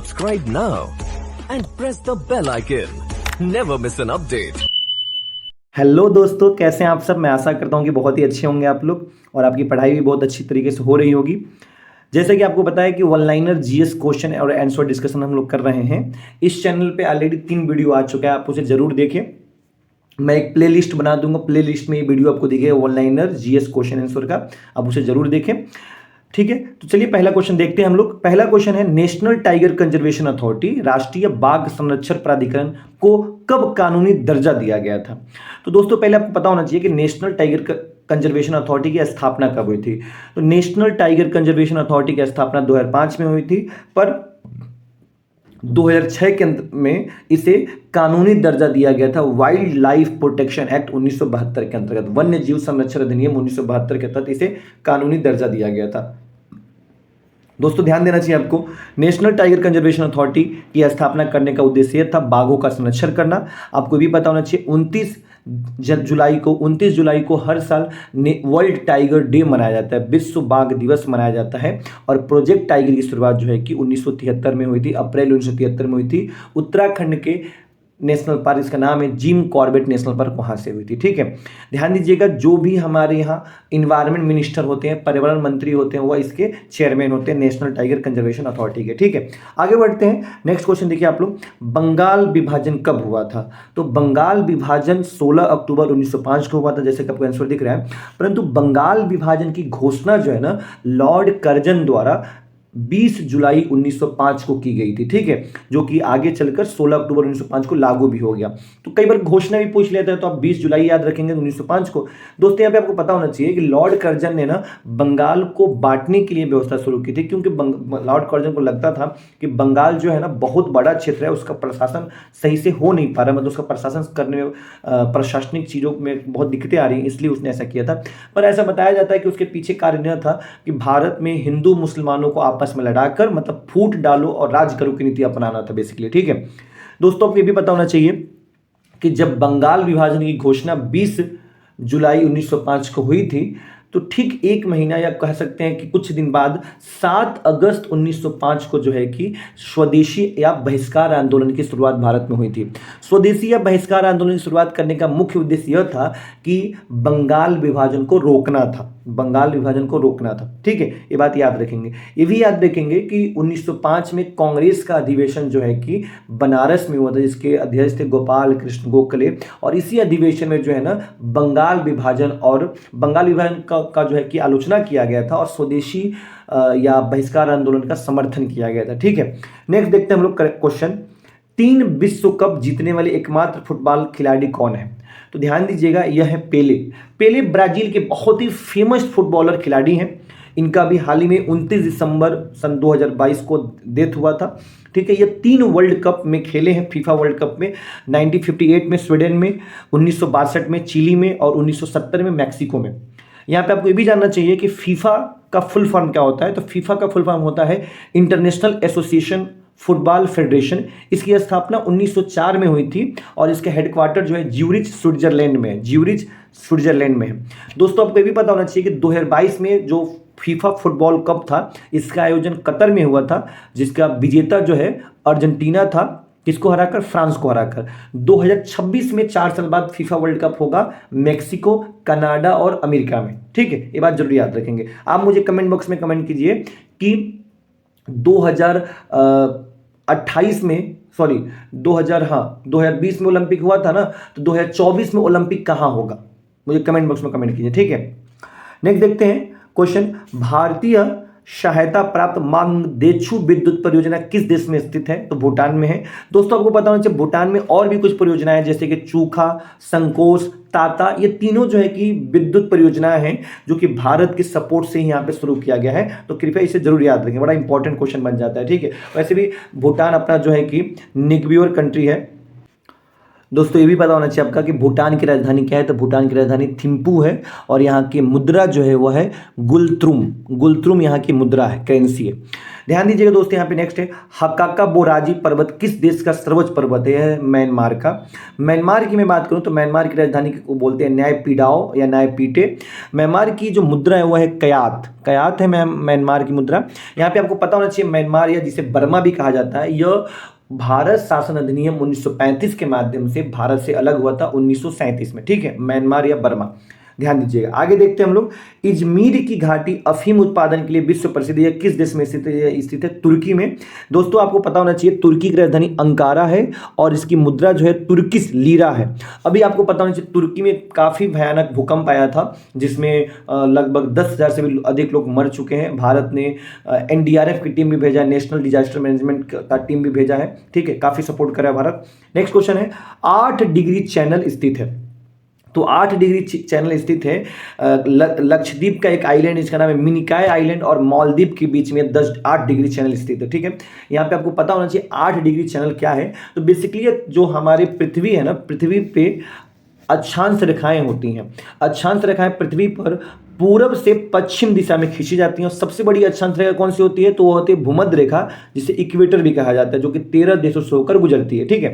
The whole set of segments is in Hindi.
Subscribe now and press the bell icon. Never miss an update. Hello दोस्तों, कैसे हैं आप सब। मैं आशा करता हूं कि बहुत ही अच्छे होंगे आप लोग और आपकी पढ़ाई भी बहुत अच्छी तरीके से हो रही होगी। जैसे कि आपको पता है कि वन लाइनर जीएस क्वेश्चन और आंसर डिस्कशन हम लोग कर रहे हैं। इस चैनल पे ऑलरेडी 3 वीडियो आ चुका है, आप उसे जरूर देखें। मैं एक प्ले लिस्ट बना दूंगा, प्ले लिस्ट में ये वीडियो आपको दिखेगा one liner GS question answer का, आप उसे जरूर देखें। ठीक है, तो चलिए पहला क्वेश्चन देखते हैं हम लोग। पहला क्वेश्चन है, नेशनल टाइगर कंजर्वेशन अथॉरिटी राष्ट्रीय बाघ संरक्षण प्राधिकरण को कब कानूनी दर्जा दिया गया था। तो दोस्तों पहले आपको पता होना चाहिए कि नेशनल टाइगर कंजर्वेशन अथॉरिटी की स्थापना कब हुई थी। तो नेशनल टाइगर कंजर्वेशन अथॉरिटी की स्थापना 2005 में हुई थी, पर 2006 के अंत में इसे कानूनी दर्जा दिया गया था वाइल्ड लाइफ प्रोटेक्शन एक्ट 1972 के अंतर्गत। वन्य जीव संरक्षण अधिनियम 1972 के तहत इसे कानूनी दर्जा दिया गया था। दोस्तों ध्यान देना चाहिए आपको, नेशनल टाइगर कंजर्वेशन अथॉरिटी की स्थापना करने का उद्देश्य यह था बाघों का संरक्षण करना। आपको भी पता होना चाहिए 29 जुलाई को हर साल वर्ल्ड टाइगर डे मनाया जाता है, विश्व बाघ दिवस मनाया जाता है। और प्रोजेक्ट टाइगर की शुरुआत जो है कि 1973 में हुई थी, अप्रैल 1973 में हुई थी। उत्तराखंड के नेशनल पार्क, इसका नाम है जिम कॉर्बेट नेशनल पार्क, वहाँ से हुई थी। ठीक है, ध्यान दीजिएगा, जो भी हमारे यहाँ इन्वायरमेंट मिनिस्टर होते हैं, पर्यावरण मंत्री होते हैं, वह इसके चेयरमैन होते हैं नेशनल टाइगर कंजर्वेशन अथॉरिटी के। ठीक है, आगे बढ़ते हैं। नेक्स्ट क्वेश्चन देखिए आप लोग, बंगाल विभाजन कब हुआ था। तो बंगाल विभाजन 16 अक्टूबर 1905 को हुआ था, जैसे कि आपको आंसर दिख रहा है। परंतु बंगाल विभाजन की घोषणा जो है ना, लॉर्ड कर्जन द्वारा 20 जुलाई 1905 को की गई थी। ठीक है, जो कि आगे चलकर 16 अक्टूबर 1905 को लागू भी हो गया। तो कई बार घोषणा भी पूछ लेते हैं, तो आप 20 जुलाई याद रखेंगे 1905 को। दोस्तों यहाँ पे आपको पता होना चाहिए कि लॉर्ड कर्जन ने ना बंगाल को बांटने के लिए व्यवस्था शुरू की थी, क्योंकि लॉर्ड कर्जन को लगता था कि बंगाल जो है ना बहुत बड़ा क्षेत्र है, उसका प्रशासन सही से हो नहीं पा रहा, मतलब उसका प्रशासन करने में प्रशासनिक चीज़ों में बहुत दिक्कतें आ रही हैं, इसलिए उसने ऐसा किया था। पर ऐसा बताया जाता है कि उसके पीछे कारण यह था कि भारत में हिंदू मुसलमानों को आपस में लड़ाकर मतलब फूट डालो और राज करो की नीति अपनाना था बेसिकली। ठीक है दोस्तों, आपको ये भी पता होना चाहिए कि जब बंगाल विभाजन की घोषणा 20 जुलाई 1905 को हुई थी, तो ठीक एक महीना या कह सकते हैं कि कुछ दिन बाद 7 अगस्त 1905 को जो है कि स्वदेशी या बहिष्कार आंदोलन की शुरुआत भारत में हुई थी। स्वदेशी या बहिष्कार आंदोलन की शुरुआत करने का मुख्य उद्देश्य यह था कि बंगाल विभाजन को रोकना था, बंगाल विभाजन को रोकना था। ठीक है, ये बात याद रखेंगे। ये भी याद रखेंगे कि 1905 में कांग्रेस का अधिवेशन जो है कि बनारस में हुआ था, जिसके अध्यक्ष थे गोपाल कृष्ण गोखले। और इसी अधिवेशन में जो है ना बंगाल विभाजन का जो है कि आलोचना किया गया था और स्वदेशी या बहिष्कार आंदोलन का समर्थन किया गया था। ठीक है, नेक्स्ट देखते हैं हम लोग क्वेश्चन, 3 विश्व कप जीतने वाले एकमात्र फुटबॉल खिलाड़ी कौन है। तो ध्यान दीजिएगा, यह है पेले। पेले ब्राजील के बहुत ही फेमस फुटबॉलर खिलाड़ी हैं। इनका भी हाल ही में 29 दिसंबर सन 2022 को डेथ हुआ था। ठीक है, ये 3 वर्ल्ड कप में खेले हैं, फीफा वर्ल्ड कप में 1958 में स्वीडन में, 1962 में चिली में और 1970 में मैक्सिको में। यहाँ पे आपको ये भी जानना चाहिए कि फीफा का फुल फॉर्म क्या होता है। तो फीफा का फुल फॉर्म होता है इंटरनेशनल एसोसिएशन फुटबॉल फेडरेशन। इसकी स्थापना 1904 में हुई थी और इसका हेडक्वार्टर जो है ज्यूरिच स्विट्जरलैंड में है, ज्यूरिच स्विट्जरलैंड में है। दोस्तों आपको ये भी पता होना चाहिए कि 2022 में जो फीफा फुटबॉल कप था, इसका आयोजन कतर में हुआ था, जिसका विजेता जो है अर्जेंटीना था, किसको हराकर, फ्रांस को हराकर। 2026 में 4 साल बाद फीफा वर्ल्ड कप होगा में कनाडा और अमेरिका में। ठीक है, ये बात जरूर याद रखेंगे। आप मुझे कमेंट बॉक्स में कमेंट कीजिए कि 2028 में 2020 में ओलंपिक हुआ था ना, तो 2024 में ओलंपिक कहां होगा, मुझे कमेंट बॉक्स में कमेंट कीजिए। ठीक है, नेक्स्ट देखते हैं क्वेश्चन, भारतीय सहायता प्राप्त मांगदेछु विद्युत परियोजना किस देश में स्थित है। तो भूटान में है। दोस्तों आपको पता होना चाहिए भूटान में और भी कुछ परियोजनाएं जैसे कि चूखा, संकोच, ताता, ये तीनों जो है कि विद्युत परियोजनाएं हैं जो कि भारत के सपोर्ट से ही यहाँ पे शुरू किया गया है। तो कृपया इसे जरूर याद रखें, बड़ा इंपॉर्टेंट क्वेश्चन बन जाता है। ठीक है, वैसे भी भूटान अपना जो है कि निग्बियोर कंट्री है। दोस्तों ये भी पता होना चाहिए आपका कि भूटान की राजधानी क्या है, तो भूटान की राजधानी थिम्पू है और यहाँ की मुद्रा जो है वो है गुलत्रुम। गुलत्रुम यहाँ की मुद्रा है, करेंसी है। ध्यान दीजिएगा दोस्तों, यहाँ पे नेक्स्ट है हकाका बोराजी पर्वत किस देश का सर्वोच्च पर्वत है? यह है म्यांमार का। म्यांमार की मैं बात करूँ तो म्यांमार की राजधानी को बोलते हैं न्यायपीडाओ या न्यायपीटे। म्यांमार की जो मुद्रा है वो है कयात। कयात है म्यांमार की मुद्रा। यहाँ पे आपको पता होना चाहिए म्यांमार या जिसे बर्मा भी कहा जाता है, यह भारत शासन अधिनियम 1935 के माध्यम से भारत से अलग हुआ था 1937 में। ठीक है, म्यांमार या बर्मा, ध्यान दीजिएगा। आगे देखते हैं हम लोग, इजमीर की घाटी अफीम उत्पादन के लिए विश्व प्रसिद्ध है, किस देश में स्थित है? स्थित है तुर्की में। दोस्तों आपको पता होना चाहिए तुर्की की राजधानी अंकारा है और इसकी मुद्रा जो है तुर्किश लीरा है। अभी आपको पता होना चाहिए तुर्की में काफ़ी भयानक भूकंप आया था जिसमें लगभग 10,000 से भी अधिक लोग मर चुके हैं। भारत ने NDRF की टीम भी भेजा है, नेशनल डिजास्टर मैनेजमेंट का टीम भी भेजा है। ठीक है, काफ़ी सपोर्ट करा है भारत। नेक्स्ट क्वेश्चन है 8 डिग्री चैनल स्थित है, तो 8 डिग्री चैनल स्थित है लक्षद्वीप का एक आइलैंड, इसका नाम है मिनिकॉय आइलैंड, और मालदीव के बीच में 8 डिग्री चैनल स्थित है। ठीक है, यहाँ पे आपको पता होना चाहिए 8 डिग्री चैनल क्या है। तो बेसिकली जो हमारे पृथ्वी है ना, पृथ्वी पे अक्षांश रेखाएं होती हैं। अक्षांश रेखाएं पृथ्वी पर पूरब से पश्चिम दिशा में खींची जाती हैं और सबसे बड़ी अक्षांश रेखा कौन सी होती है? तो वो होती है भूमध्य रेखा, जिसे इक्वेटर भी कहा जाता है, जो कि 13 देशों से होकर गुजरती है। ठीक है,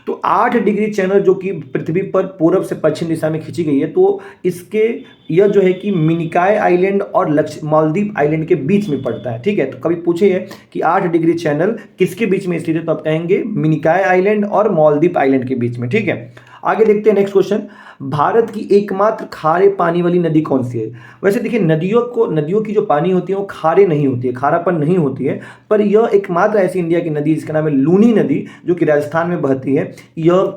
तो 8 डिग्री चैनल जो कि पृथ्वी पर पूरब से पश्चिम दिशा में खींची गई है, तो इसके यह जो है कि मिनिकॉय आइलैंड और मालदीव आइलैंड के बीच में पड़ता है। ठीक है, तो कभी पूछे है कि 8 डिग्री चैनल किसके बीच में स्थित है, तो आप कहेंगे मिनिकॉय आइलैंड और मालदीव आइलैंड के बीच में। ठीक है, आगे देखते हैं नेक्स्ट क्वेश्चन, भारत की एकमात्र खारे पानी वाली नदी कौन सी है? वैसे देखिए नदियों की जो पानी होती है वो खारे नहीं होती है, खारापन नहीं होती है, पर यह एकमात्र ऐसी इंडिया की नदी जिसका नाम है लूनी नदी, जो कि राजस्थान में बहती है, यह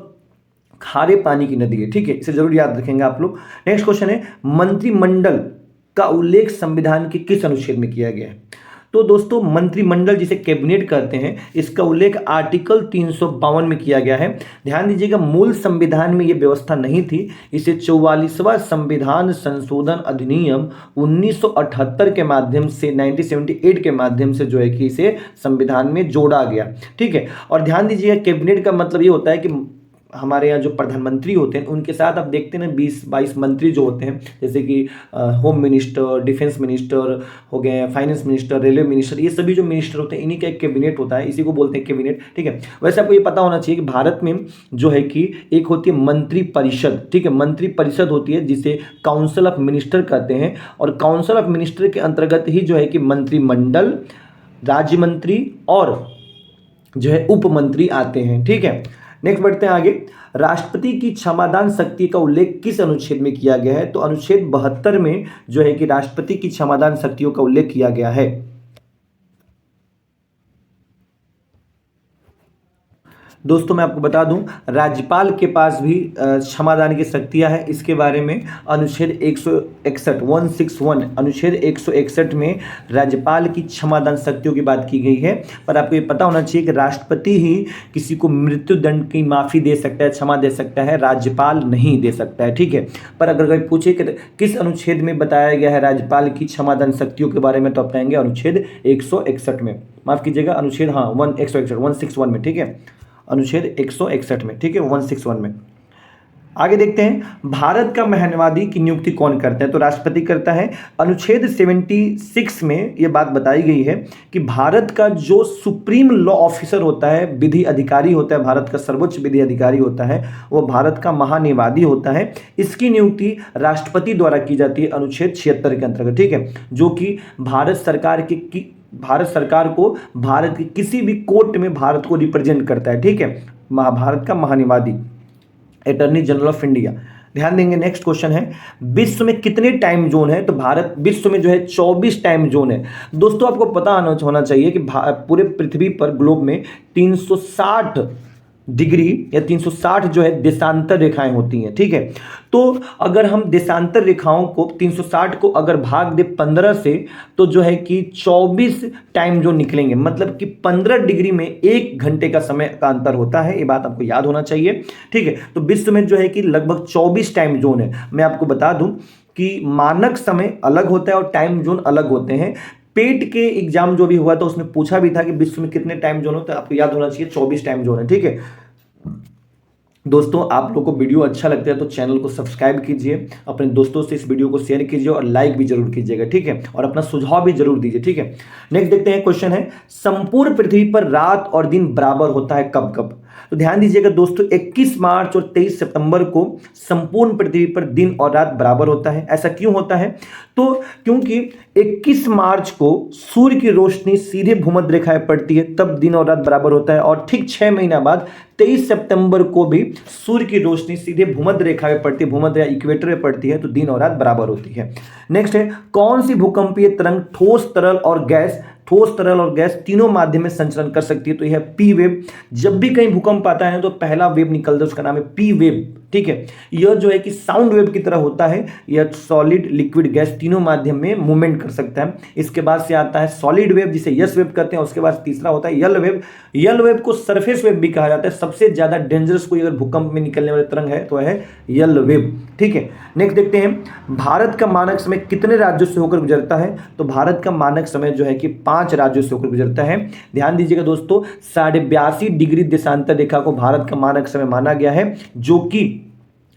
खारे पानी की नदी है। ठीक है, इसे जरूर याद रखेंगे आप लोग। नेक्स्ट क्वेश्चन है मंत्रिमंडल का उल्लेख संविधान के किस अनुच्छेद में किया गया है? तो दोस्तों मंत्रिमंडल जिसे कैबिनेट कहते हैं, इसका उल्लेख आर्टिकल 352 में किया गया है। ध्यान दीजिएगा, मूल संविधान में यह व्यवस्था नहीं थी, इसे 44वां संविधान संशोधन अधिनियम 1978 के माध्यम से 1978 के माध्यम से जो है कि इसे संविधान में जोड़ा गया। ठीक है, और ध्यान दीजिएगा कैबिनेट का मतलब ये होता है कि हमारे यहाँ जो प्रधानमंत्री होते हैं उनके साथ आप देखते हैं ना 20-22 मंत्री जो होते हैं, जैसे कि होम मिनिस्टर, डिफेंस मिनिस्टर हो गए, फाइनेंस मिनिस्टर, रेलवे मिनिस्टर, ये सभी जो मिनिस्टर होते हैं इन्हीं का एक कैबिनेट होता है, इसी को बोलते हैं कैबिनेट। ठीक है, वैसे आपको ये पता होना चाहिए कि भारत में जो है कि एक होती है मंत्री परिषद। ठीक है, मंत्री परिषद होती है जिसे काउंसिल ऑफ मिनिस्टर कहते हैं, और काउंसिल ऑफ मिनिस्टर के अंतर्गत ही जो है कि मंत्रिमंडल, राज्य मंत्री और जो है उप मंत्री आते हैं। ठीक है, नेक्स्ट बढ़ते हैं आगे, राष्ट्रपति की क्षमादान शक्ति का उल्लेख किस अनुच्छेद में किया गया है? तो अनुच्छेद 72 में जो है कि राष्ट्रपति की क्षमादान शक्तियों का उल्लेख किया गया है। दोस्तों मैं आपको बता दूं, राज्यपाल के पास भी क्षमादान की शक्तियां हैं। इसके बारे में अनुच्छेद 161 अनुच्छेद 161 में राज्यपाल की क्षमादान शक्तियों की बात की गई है। पर आपको ये पता होना चाहिए कि राष्ट्रपति ही किसी को मृत्यु दंड की माफ़ी दे सकता है, क्षमा दे सकता है, राज्यपाल नहीं दे सकता है। ठीक है, पर अगर कोई पूछे कि किस अनुच्छेद में बताया गया है राज्यपाल की क्षमादान शक्तियों के बारे में, तो आप कहेंगे अनुच्छेद 161 में, माफ़ कीजिएगा अनुच्छेद 161 में। ठीक है, अनुच्छेद 161 में। ठीक है, 161 में। आगे देखते हैं, भारत का महान्यायवादी की नियुक्ति कौन करता है? तो राष्ट्रपति करता है। अनुच्छेद 76 में यह बात बताई गई है कि भारत का जो सुप्रीम लॉ ऑफिसर होता है, विधि अधिकारी होता है, भारत का सर्वोच्च विधि अधिकारी होता है, वो भारत का महान्यायवादी होता है। इसकी नियुक्ति राष्ट्रपति द्वारा की जाती है अनुच्छेद 76 के अंतर्गत। ठीक है, जो कि भारत सरकार को भारत की किसी भी कोर्ट में भारत को रिप्रेजेंट करता है। ठीक है, भारत का महान्यायवादी, अटॉर्नी जनरल ऑफ इंडिया। ध्यान देंगे, नेक्स्ट क्वेश्चन है, विश्व में कितने टाइम जोन है? तो भारत विश्व में जो है 24 टाइम जोन है। दोस्तों आपको पता होना चाहिए कि पूरे पृथ्वी पर ग्लोब में 360 डिग्री या 360 जो है देशांतर रेखाएं होती हैं। ठीक है, तो अगर हम देशांतर रेखाओं को 360 को अगर भाग दे 15 से, तो जो है कि 24 टाइम जोन निकलेंगे, मतलब कि 15 डिग्री में 1 घंटे का समय का अंतर होता है। ये बात आपको याद होना चाहिए। ठीक है, तो विश्व में जो है कि लगभग 24 टाइम जोन है। मैं आपको बता दूं कि मानक समय अलग होता है और टाइम जोन अलग होते हैं। पेट के एग्जाम जो भी हुआ था उसमें पूछा भी था कि विश्व में कितने टाइम जोन होते हैं, आपको याद होना चाहिए 24 टाइम जोन है। ठीक है, दोस्तों आप लोग को वीडियो अच्छा लगता है तो चैनल को सब्सक्राइब कीजिए, अपने दोस्तों से इस वीडियो को शेयर कीजिए और लाइक भी जरूर कीजिएगा, ठीक है, और अपना सुझाव भी जरूर दीजिए, ठीक है। नेक्स्ट देखते हैं, क्वेश्चन है संपूर्ण पृथ्वी पर रात और दिन बराबर होता है कब कब? तो ध्यान दीजिएगा दोस्तों, 21 मार्च और 23 सितंबर को संपूर्ण पृथ्वी पर दिन और रात बराबर होता है। ऐसा क्यों होता है? तो क्योंकि 21 मार्च को सूर्य की रोशनी सीधे भूमध्य रेखा में पड़ती है, तब दिन और रात बराबर होता है, और ठीक 6 महीना बाद 23 सितंबर को भी सूर्य की रोशनी सीधे भूमध्य रेखा में पड़ती है, भूमध्य या इक्वेटर में पड़ती है, तो दिन और रात बराबर होती है। नेक्स्ट है, कौन सी भूकंपीय तरंग ठोस तरल और गैस तीनों माध्यम में संचरण कर सकती है? तो यह पी वेव। जब भी कहीं भूकंप आता है तो पहला वेव निकलता है, उसका नाम है पी वेव, ठीक है। यह जो है कि साउंड वेव की तरह होता है, यह सॉलिड लिक्विड गैस तीनों माध्यम में मूवमेंट कर सकता है। इसके बाद से आता है सॉलिड वेव, जिसे यस वेव कहते हैं। उसके बाद तीसरा होता है यल वेव। यल वेव को सरफेस वेव भी कहा जाता है। सबसे ज्यादा डेंजरस कोई अगर भूकंप में निकलने वाली तरंग है तो है यल वेव, ठीक है। नेक्स्ट देखते हैं, भारत का मानक समय कितने राज्यों से होकर गुजरता है? तो भारत का मानक समय जो है कि 5 राज्यों से होकर गुजरता है। ध्यान दीजिएगा दोस्तों, 82.5 डिग्री देशांतर रेखा को भारत का मानक समय माना गया है, जो कि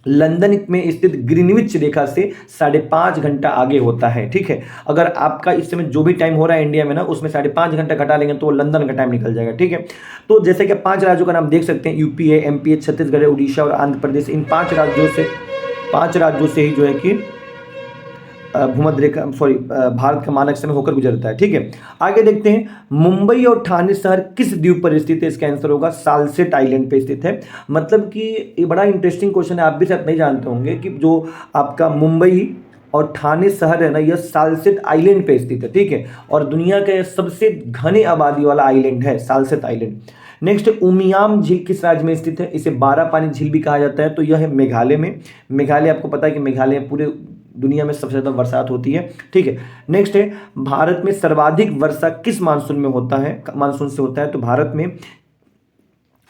लंदन में स्थित ग्रीनविच रेखा से 5.5 घंटा आगे होता है, ठीक है। अगर आपका इस समय जो भी टाइम हो रहा है इंडिया में ना, उसमें 5.5 घंटा घटा लेंगे तो लंदन का टाइम निकल जाएगा, ठीक है। तो जैसे कि 5 राज्यों का नाम देख सकते हैं, यूपी है, एमपी है, छत्तीसगढ़ है, उड़ीसा और आंध्र प्रदेश। इन 5 राज्यों से ही जो है कि भारत का मानक समय होकर गुजरता है, ठीक है। आगे देखते हैं, मुंबई और ठाणे शहर किस द्वीप पर स्थित है? इसका आंसर होगा सालसेट आइलैंड पे स्थित है। मतलब कि ये बड़ा इंटरेस्टिंग क्वेश्चन है, आप भी शायद नहीं जानते होंगे कि जो आपका मुंबई और ठाणे शहर है ना, यह सालसेट आइलैंड पे स्थित है, ठीक है, और दुनिया का सबसे घनी आबादी वाला आइलैंड है सालसेट आइलैंड। नेक्स्ट, उमियाम झील किस राज्य में स्थित है? इसे 12 पानी झील भी कहा जाता है। तो यह है मेघालय में। मेघालय, आपको पता है कि मेघालय पूरे दुनिया में सबसे ज्यादा बरसात होती है, ठीक है। नेक्स्ट है, भारत में सर्वाधिक वर्षा किस मानसून में होता है, मानसून से होता है? तो भारत में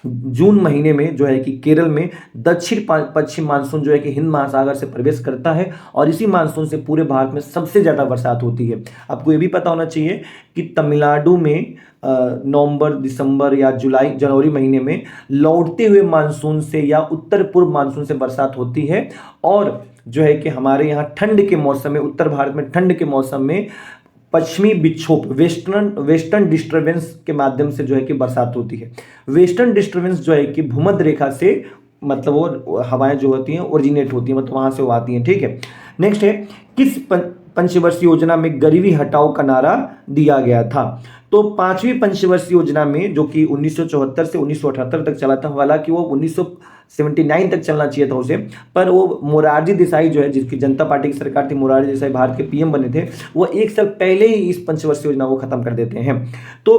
जून महीने में जो है कि केरल में दक्षिण पश्चिम मानसून जो है कि हिंद महासागर से प्रवेश करता है, और इसी मानसून से पूरे भारत में सबसे ज़्यादा बरसात होती है। आपको ये भी पता होना चाहिए कि तमिलनाडु में नवंबर, दिसंबर या जनवरी महीने में लौटते हुए मानसून से या उत्तर पूर्व मानसून से बरसात होती है, और जो है कि हमारे यहाँ ठंड के मौसम में, उत्तर भारत में ठंड के मौसम में पश्चिमी विक्षोभ, वेस्टर्न डिस्टर्बेंस के माध्यम से जो है कि बरसात होती है। वेस्टर्न डिस्टर्बेंस जो है कि भूमध्य रेखा से, मतलब वो हवाएं जो होती हैं ओरिजिनेट होती हैं, मतलब वहां से वो आती हैं, ठीक है। नेक्स्ट है, किस पंचवर्षीय योजना में गरीबी हटाओ का नारा दिया गया था? तो 5वीं पंचवर्षीय योजना में, जो कि 1974 से 1978 तक चला था, हालांकि वो 1979 तक चलना चाहिए था उसे, पर वो मोरारजी देसाई जो है, जिसकी जनता पार्टी की सरकार थी, मोरारजी देसाई भारत के पीएम बने थे, वो 1 साल पहले ही इस पंचवर्षीय योजना को खत्म कर देते हैं। तो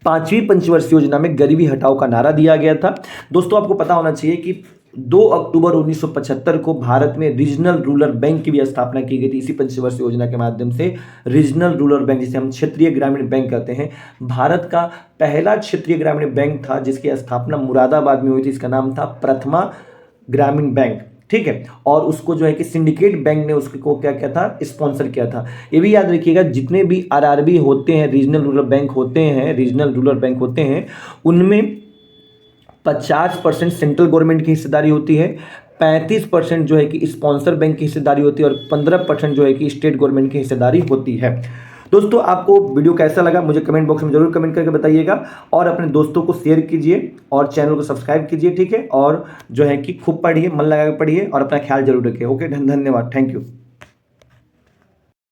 5वीं पंचवर्षीय योजना में गरीबी हटाओ का नारा दिया गया था। दोस्तों आपको पता होना चाहिए कि 2 अक्टूबर 1975 को भारत में रीजनल रूरल बैंक की भी स्थापना की गई थी। इसी पंचवर्षीय योजना के माध्यम से रीजनल रूरल बैंक, जिसे हम क्षेत्रीय ग्रामीण बैंक कहते हैं, भारत का पहला क्षेत्रीय ग्रामीण बैंक था, जिसकी स्थापना मुरादाबाद में हुई थी। इसका नाम था प्रथमा ग्रामीण बैंक, ठीक है। और उसको जो है कि सिंडिकेट बैंक ने उसको क्या किया था, स्पॉन्सर किया था। ये भी याद रखिएगा, जितने भी आरआरबी होते हैं, रीजनल रूरल बैंक होते हैं, उनमें 50% सेंट्रल गवर्नमेंट की हिस्सेदारी होती है, 35% जो है कि स्पॉन्सर बैंक की हिस्सेदारी होती है, और 15% जो है कि स्टेट गवर्नमेंट की हिस्सेदारी होती है। दोस्तों आपको वीडियो कैसा लगा मुझे कमेंट बॉक्स में जरूर कमेंट करके बताइएगा, और अपने दोस्तों को शेयर कीजिए और चैनल को सब्सक्राइब कीजिए, ठीक है। और जो है कि खूब पढ़िए, मन लगा के पढ़िए और अपना ख्याल जरूर रखिए। ओके, धन्यवाद, थैंक यू।